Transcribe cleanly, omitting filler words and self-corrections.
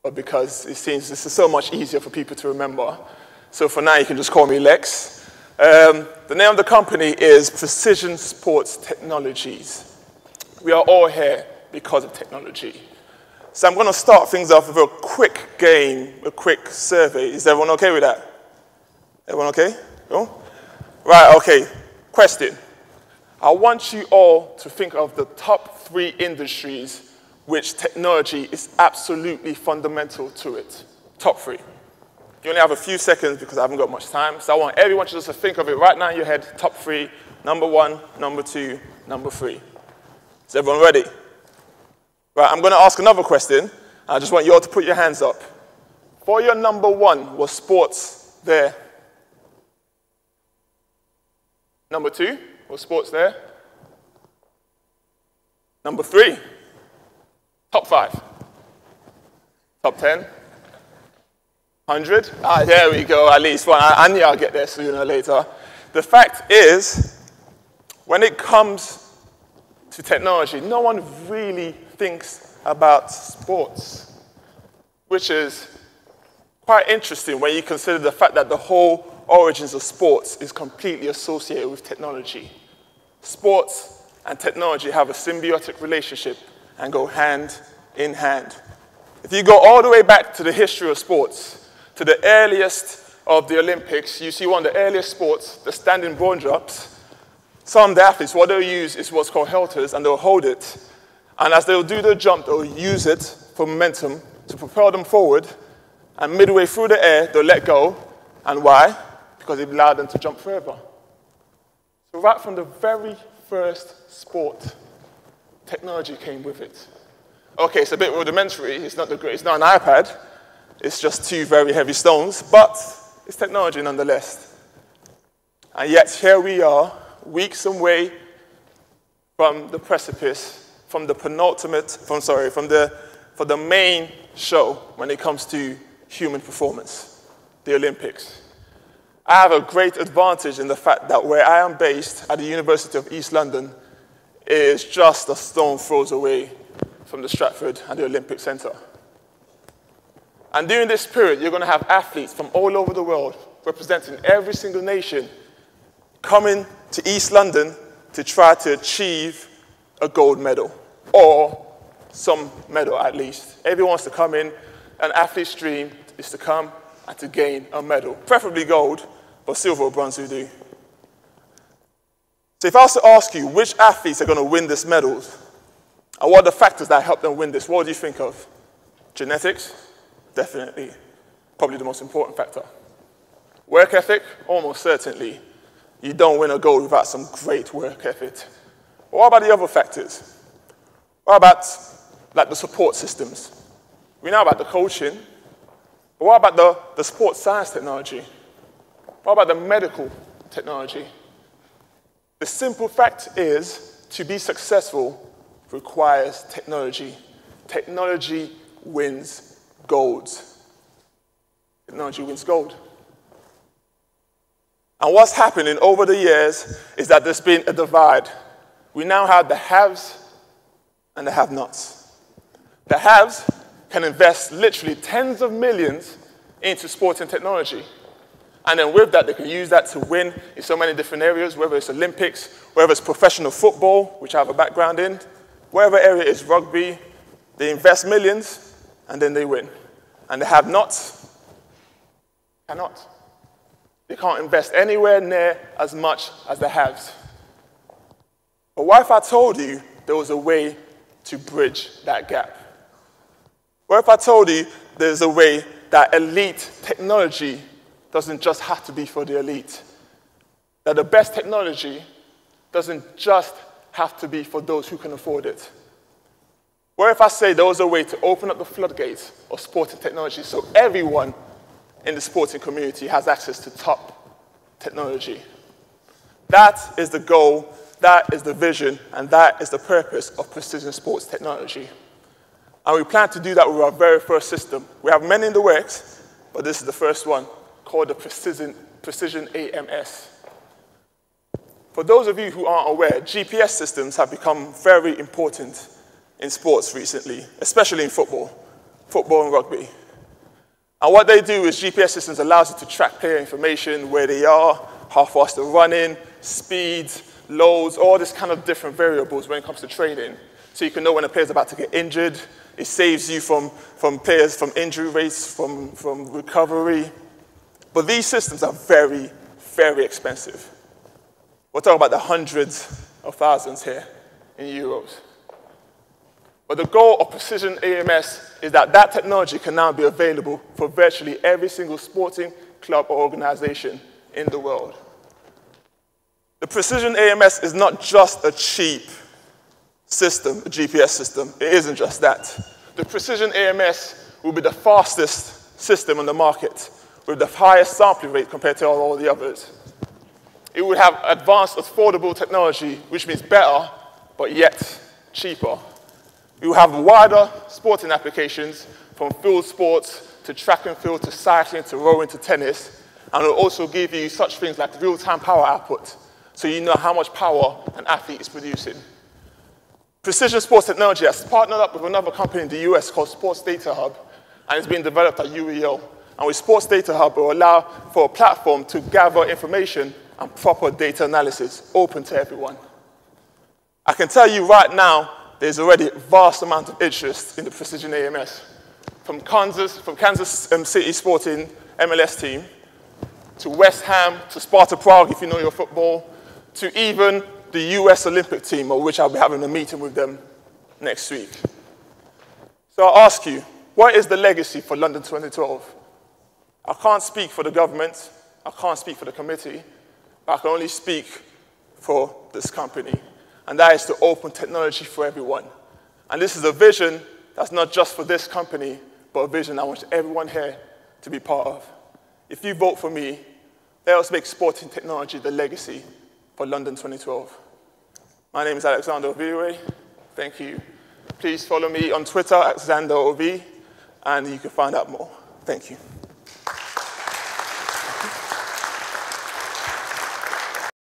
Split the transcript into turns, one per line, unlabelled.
but because it seems this is so much easier for people to remember. So for now, you can just call me Lex. The name of the company is Precision Sports Technologies. We are all here because of technology. So I'm going to start things off with a quick game, a quick survey. Is everyone okay with that? Everyone okay? No? Right, okay. Question. I want you all to think of the top 3 industries which technology is absolutely fundamental to it. Top 3. You only have a few seconds because I haven't got much time. So I want everyone just to think of it right now in your head. Top 3, number 1, number 2, number 3. Is everyone ready? Right, I'm going to ask another question. I just want you all to put your hands up. For your number 1, was sports there? Number 2, was sports there? Number 3, top 5. Top 10? 100? Ah, there we go, at least one. I knew I'll get there sooner or later. The fact is, when it comes to technology, no one really thinks about sports, which is quite interesting when you consider the fact that the whole origins of sports is completely associated with technology. Sports and technology have a symbiotic relationship and go hand in hand. If you go all the way back to the history of sports, to the earliest of the Olympics, you see one of the earliest sports, the standing ball drops. Some of the athletes, what they'll use is what's called halters, and they'll hold it. And as they'll do the jump, they'll use it for momentum to propel them forward. And midway through the air, they'll let go. And why? Because it allowed them to jump further. So right from the very first sport, technology came with it. Okay, it's a bit rudimentary. It's not an iPad. It's just 2 very heavy stones, but it's technology nonetheless. And yet here we are, weeks away from the precipice, from the main show when it comes to human performance, the Olympics. I have a great advantage in the fact that where I am based at the University of East London is just a stone's throw away from the Stratford and the Olympic Centre. And during this period, you're going to have athletes from all over the world, representing every single nation, coming to East London to try to achieve a gold medal, or some medal at least. Everyone wants to come in. An athlete's dream is to come and to gain a medal, preferably gold, but silver or bronze will do. So if I was to ask you which athletes are going to win this medals, and what are the factors that help them win this, what do you think of? Genetics? Definitely. Probably the most important factor. Work ethic? Almost certainly. You don't win a gold without some great work ethic. But what about the other factors? What about like the support systems? We know about the coaching, but what about the sports science technology? What about the medical technology? The simple fact is, to be successful requires technology. Technology wins gold. Technology wins gold. And what's happening over the years is that there's been a divide. We now have the haves and the have-nots. The haves can invest literally tens of millions into sports and technology. And then with that, they can use that to win in so many different areas, whether it's Olympics, whether it's professional football, which I have a background in, wherever area is rugby, they invest millions, and then they win. And the have-nots cannot. They can't invest anywhere near as much as the haves. But what if I told you there was a way to bridge that gap? What if I told you there's a way that elite technology doesn't just have to be for the elite? That the best technology doesn't just have to be for those who can afford it? What if I say there was a way to open up the floodgates of sporting technology so everyone in the sporting community has access to top technology? That is the goal, that is the vision, and that is the purpose of precision sports technology. And we plan to do that with our very first system. We have many in the works, but this is the first one, called the Precision AMS. For those of you who aren't aware, GPS systems have become very important in sports recently, especially in football. football and rugby. And what they do is GPS systems allows you to track player information, where they are, how fast they're running, speed, loads, all this kind of different variables when it comes to training. So you can know when a player's about to get injured. It saves you from players, from injury rates, from recovery. But these systems are very, very expensive. We're talking about the hundreds of thousands here in euros. But the goal of precision AMS is that that technology can now be available for virtually every single sporting club or organization in the world. The precision AMS is not just a cheap system, a GPS system. It isn't just that. The precision AMS will be the fastest system on the market with the highest sampling rate compared to all the others. It would have advanced, affordable technology, which means better, but yet cheaper. It will have wider sporting applications, from field sports to track and field to cycling to rowing to tennis, and it will also give you such things like real-time power output, so you know how much power an athlete is producing. Precision Sports Technology has partnered up with another company in the US called Sports Data Hub, and it's been developed at UEL. And with Sports Data Hub, it will allow for a platform to gather information and proper data analysis, open to everyone. I can tell you right now, there's already a vast amount of interest in the precision AMS. From Kansas City Sporting MLS team, to West Ham, to Sparta Prague, if you know your football, to even the US Olympic team, of which I'll be having a meeting with them next week. So I'll ask you, what is the legacy for London 2012? I can't speak for the government, I can't speak for the committee, but I can only speak for this company. And that is to open technology for everyone. And this is a vision that's not just for this company, but a vision I want everyone here to be part of. If you vote for me, let us make sporting technology the legacy for London 2012. My name is Alex Oviawe. Thank you. Please follow me on Twitter at XanderOV, and you can find out more. Thank you.